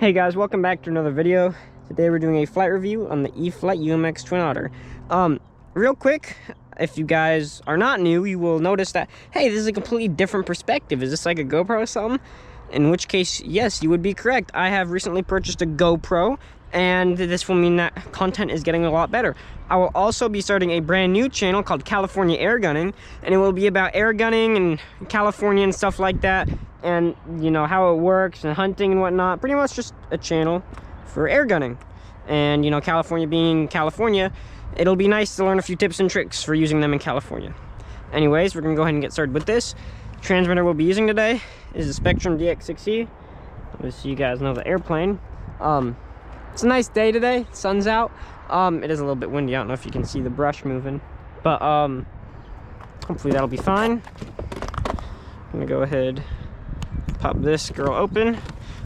Hey guys, welcome back to another video. Today we're doing a flight review on the E-flite UMX Twin Otter. Real quick, if you guys are not new, you will notice that, hey, this is a completely different perspective. Is this like a GoPro or something? In which case, yes, you would be correct. I have recently purchased a GoPro, and this will mean that content is getting a lot better. I will also be starting a brand new channel called California Air Gunning, and it will be about air gunning and California and stuff like that, and you know how it works and hunting and whatnot. Pretty much just a channel for air gunning. And you know, California being California, it'll be nice to learn a few tips and tricks for using them in California. Anyways, we're gonna go ahead and get started with this. Transmitter we'll be using today is the Spectrum DX6E. Just so you guys know the airplane. It's a nice day today, sun's out. It is a little bit windy. I don't know if you can see the brush moving, but hopefully that'll be fine. I'm gonna go ahead, pop this girl open.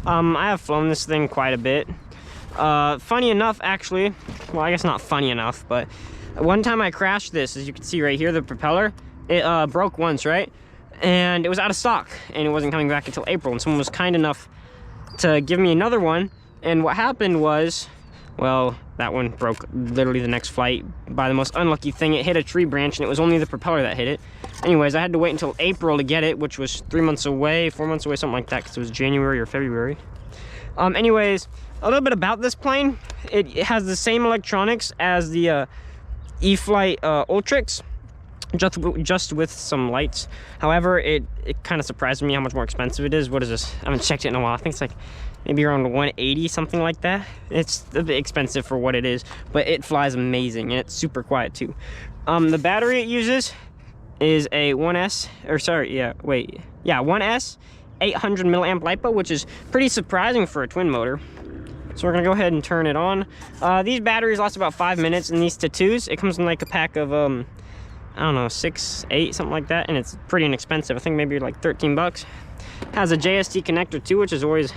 I have flown this thing quite a bit. Funny enough, actually, well, I guess not funny enough, but one time I crashed this, as you can see right here, the propeller, it broke once, right? And it was out of stock, and it wasn't coming back until April, and someone was kind enough to give me another one. And what happened was, well, that one broke literally the next flight by the most unlucky thing. It hit a tree branch, and it was only the propeller that hit it. Anyways, I had to wait until April to get it, which was 3 months away, 4 months away, something like that, because it was January or February. Anyways, a little bit about this plane. It has the same electronics as the E-flite Ultrix, just with some lights. However, it kind of surprised me how much more expensive it is. What is this? I haven't checked it in a while. I think it's like maybe around 180, something like that. It's a bit expensive for what it is, but it flies amazing, and it's super quiet too. The battery it uses is a 1S 800 milliamp LiPo, which is pretty surprising for a twin motor. So we're gonna go ahead and turn it on. These batteries last about 5 minutes, and these tattoos, it comes in like a pack of I don't know, 6, 8, something like that, and it's pretty inexpensive. I think maybe like 13 bucks. Has a JST connector too, which is always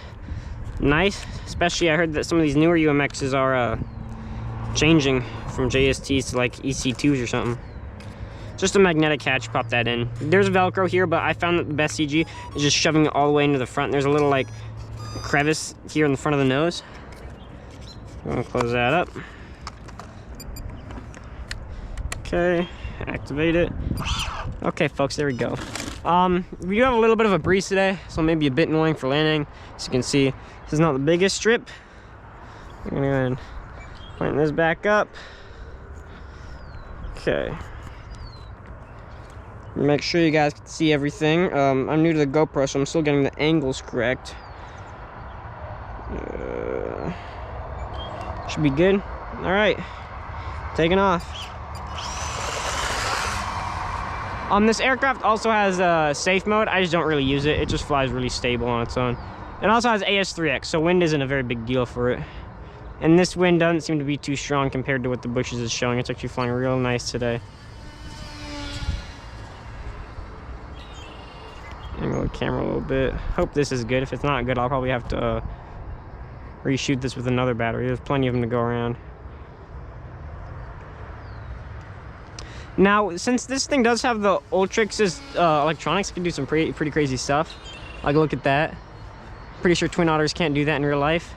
nice. Especially, I heard that some of these newer UMXs are changing from JSTs to like EC2s or something. Just a magnetic catch, pop that in. There's Velcro here, but I found that the best CG is just shoving it all the way into the front. There's a little like crevice here in the front of the nose. I'm gonna close that up. Okay, activate it. Okay, folks, there we go. We do have a little bit of a breeze today, so maybe a bit annoying for landing. As you can see, this is not the biggest strip. I'm gonna go ahead and point this back up. Okay. Make sure you guys can see everything. I'm new to the GoPro, so I'm still getting the angles correct. Should be good. All right, taking off. This aircraft also has safe mode. I just don't really use it. It just flies really stable on its own. It also has AS3X, so wind isn't a very big deal for it. And this wind doesn't seem to be too strong compared to what the bushes is showing. It's actually flying real nice today. Angle the camera a little bit. Hope this is good. If it's not good, I'll probably have to reshoot this with another battery. There's plenty of them to go around. Now, since this thing does have the Ultrix's electronics, it can do some pretty crazy stuff. Like, look at that. Pretty sure twin otters can't do that in real life.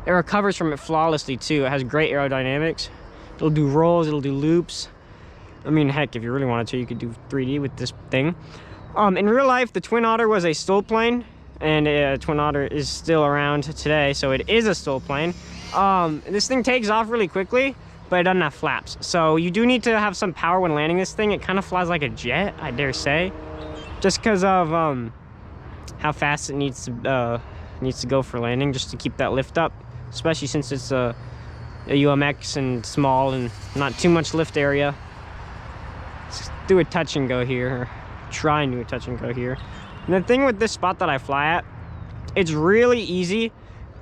It recovers from it flawlessly too. It has great aerodynamics. It'll do rolls, it'll do loops. I mean, heck, if you really wanted to, you could do 3D with this thing. In real life, the Twin Otter was a STOL plane, and Twin Otter is still around today, so it is a STOL plane. This thing takes off really quickly, but it doesn't have flaps. So you do need to have some power when landing this thing. It kind of flies like a jet, I dare say, just because of how fast it needs to go for landing, just to keep that lift up, especially since it's a UMX and small and not too much lift area. Let's do a touch and go here, or try and do a touch and go here. And the thing with this spot that I fly at, it's really easy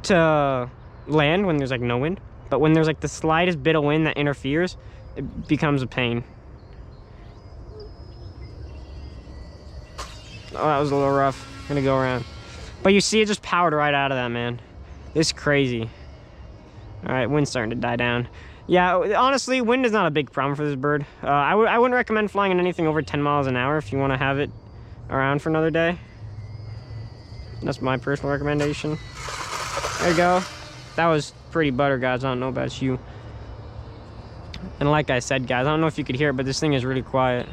to land when there's like no wind, but when there's like the slightest bit of wind that interferes, it becomes a pain. Oh, that was a little rough. I'm gonna go around, but you see it just powered right out of that, man. It's crazy. All right, wind's starting to die down. Yeah, honestly, wind is not a big problem for this bird. I wouldn't recommend flying in anything over 10 miles an hour if you want to have it around for another day. That's my personal recommendation. There you go. That was pretty butter, guys. I don't know about you. And like I said, guys, I don't know if you could hear it, but this thing is really quiet.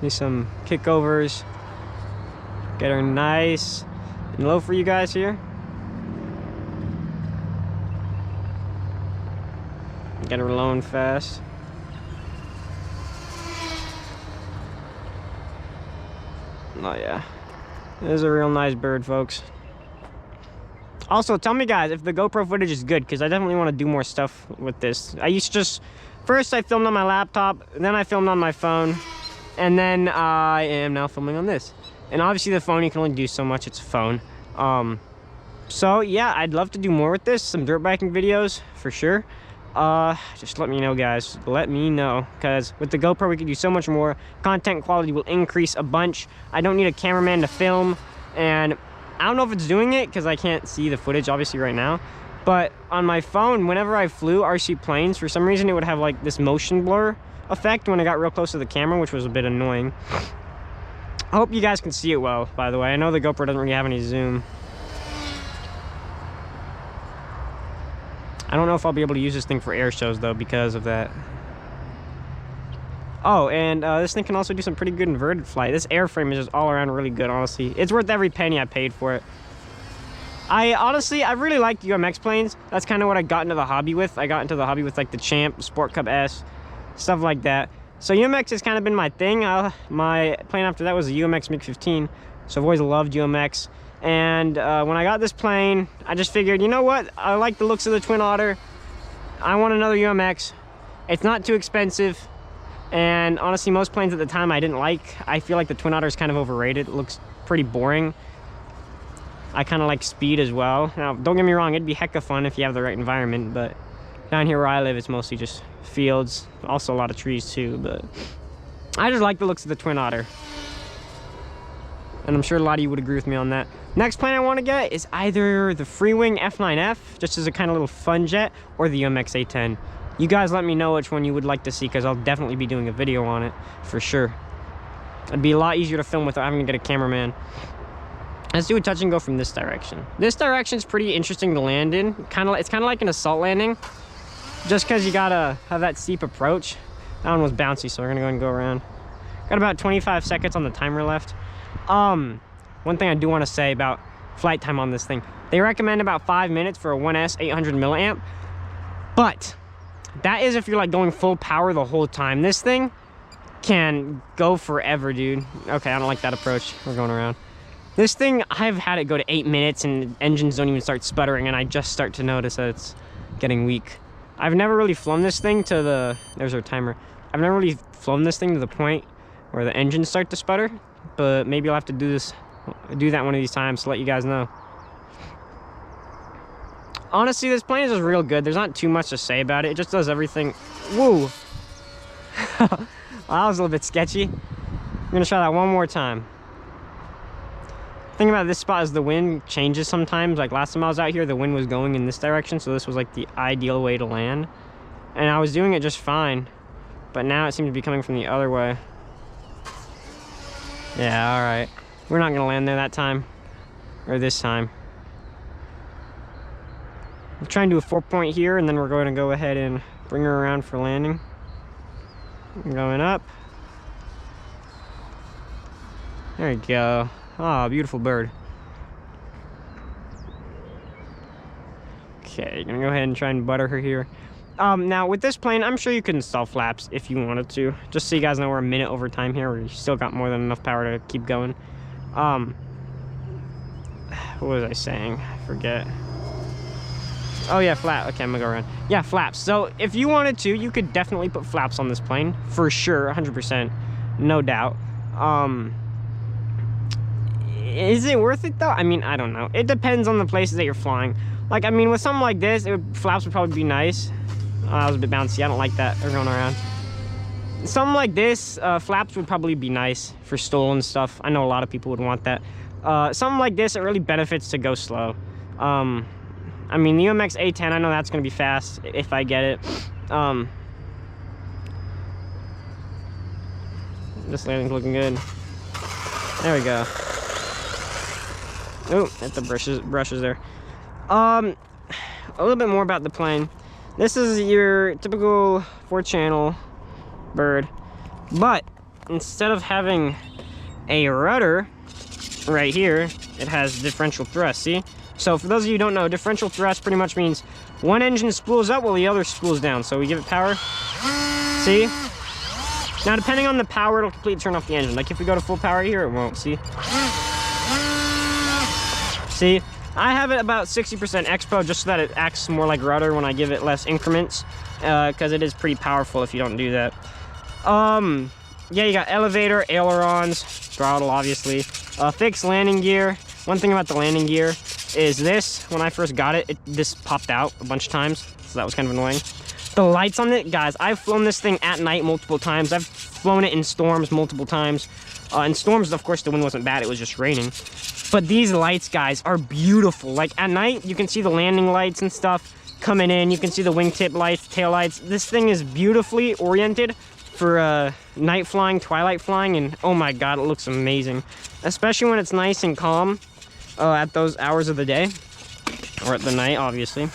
Need some kickovers. Get her nice and low for you guys here. Get her low and fast. Oh yeah, this is a real nice bird, folks. Also, tell me, guys, if the GoPro footage is good, because I definitely want to do more stuff with this. I used to just, first I filmed on my laptop, then I filmed on my phone, and then I am now filming on this. And obviously the phone, you can only do so much, it's a phone. So yeah, I'd love to do more with this, some dirt biking videos, for sure. Just let me know, guys. Let me know, because with the GoPro we can do so much more. Content quality will increase a bunch. I don't need a cameraman to film, and I don't know if it's doing it because I can't see the footage obviously right now, but on my phone, whenever I flew RC planes, for some reason it would have like this motion blur effect when I got real close to the camera, which was a bit annoying. I hope you guys can see it well, by the way. I know the GoPro doesn't really have any zoom. I don't know if I'll be able to use this thing for air shows though because of that. Oh, and this thing can also do some pretty good inverted flight. This airframe is just all around really good, honestly. It's worth every penny I paid for it. I really liked UMX planes. That's kind of what I got into the hobby with. I got into the hobby with like the Champ, Sport Cup S, stuff like that. So UMX has kind of been my thing. My plane after that was a UMX MiG-15. So I've always loved UMX. And when I got this plane, I just figured, you know what? I like the looks of the Twin Otter. I want another UMX. It's not too expensive. And honestly, most planes at the time I didn't like. I feel like the Twin Otter is kind of overrated. It looks pretty boring. I kind of like speed as well. Now, don't get me wrong, it'd be hecka fun if you have the right environment, but down here where I live, it's mostly just fields. Also a lot of trees too, but I just like the looks of the Twin Otter. And I'm sure a lot of you would agree with me on that. Next plane I want to get is either the Freewing F9F, just as a kind of little fun jet, or the UMX A10. You guys let me know which one you would like to see, because I'll definitely be doing a video on it, for sure. It'd be a lot easier to film without having to get a cameraman. Let's do a touch and go from this direction. This direction's pretty interesting to land in. It's kind of like an assault landing, just because you gotta have that steep approach. That one was bouncy, so we're gonna go ahead and go around. Got about 25 seconds on the timer left. One thing I do want to say about flight time on this thing, they recommend about 5 minutes for a 1S 800 milliamp, but that is if you're like going full power the whole time. This thing can go forever, dude. Okay, I don't like that approach. We're going around. This thing, I've had it go to 8 minutes and engines don't even start sputtering, and I just start to notice that it's getting weak. I've never really flown this thing to the, there's our timer. I've never really flown this thing to the point where the engines start to sputter, but maybe I'll have to do that one of these times to let you guys know. Honestly, this plane is just real good. There's not too much to say about it. It just does everything. Woo! Well, that was a little bit sketchy. I'm gonna try that one more time. The thing about this spot is the wind changes sometimes. Like last time I was out here, the wind was going in this direction, so this was like the ideal way to land. And I was doing it just fine, but now it seems to be coming from the other way. Yeah, all right. We're not gonna land there that time, or this time. We'll try and do a 4-point here, and then we're going to go ahead and bring her around for landing. Going up. There you go. Ah, beautiful bird. Okay, gonna go ahead and try and butter her here. Now with this plane, I'm sure you could install flaps if you wanted to. Just so you guys know, we're a minute over time here. We still got more than enough power to keep going. What was I saying? I forget. Oh yeah, flap. Okay, I'm gonna go around. Yeah, flaps. So if you wanted to, you could definitely put flaps on this plane for sure, 100%, no doubt. Is it worth it though? I mean, I don't know. It depends on the places that you're flying. Like, I mean, with something like this, flaps would probably be nice. That was a bit bouncy. I don't like that. They're going around. Something like this, flaps would probably be nice for stolen stuff. I know a lot of people would want that. Something like this, it really benefits to go slow. I mean, the UMX A10, I know that's going to be fast if I get it. This landing's looking good. There we go. Oh, hit the brushes there. A little bit more about the plane. This is your typical 4-channel bird, but instead of having a rudder right here, it has differential thrust. See? So for those of you who don't know, differential thrust pretty much means one engine spools up while the other spools down. So we give it power. See? Now depending on the power, it'll completely turn off the engine. Like if we go to full power here, it won't. See? See? I have it about 60% expo just so that it acts more like rudder when I give it less increments, because it is pretty powerful if you don't do that. Yeah, you got elevator, ailerons, throttle obviously, fixed landing gear. One thing about the landing gear is this, when I first got it, this popped out a bunch of times, so that was kind of annoying. The lights on it, guys, I've flown this thing at night multiple times. I've flown it in storms multiple times. In storms, of course, the wind wasn't bad, it was just raining. But these lights, guys, are beautiful. Like at night, you can see the landing lights and stuff coming in. You can see the wingtip lights, tail lights. This thing is beautifully oriented for night flying, twilight flying, and oh my God, it looks amazing. Especially when it's nice and calm at those hours of the day, or at the night, obviously.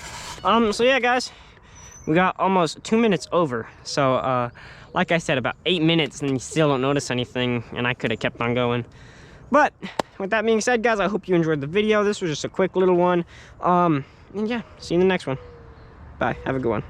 So yeah, guys, we got almost 2 minutes over. So like I said, about 8 minutes and you still don't notice anything, and I could have kept on going. But with that being said, guys, I hope you enjoyed the video. This was just a quick little one. And yeah, see you in the next one. Bye. Have a good one.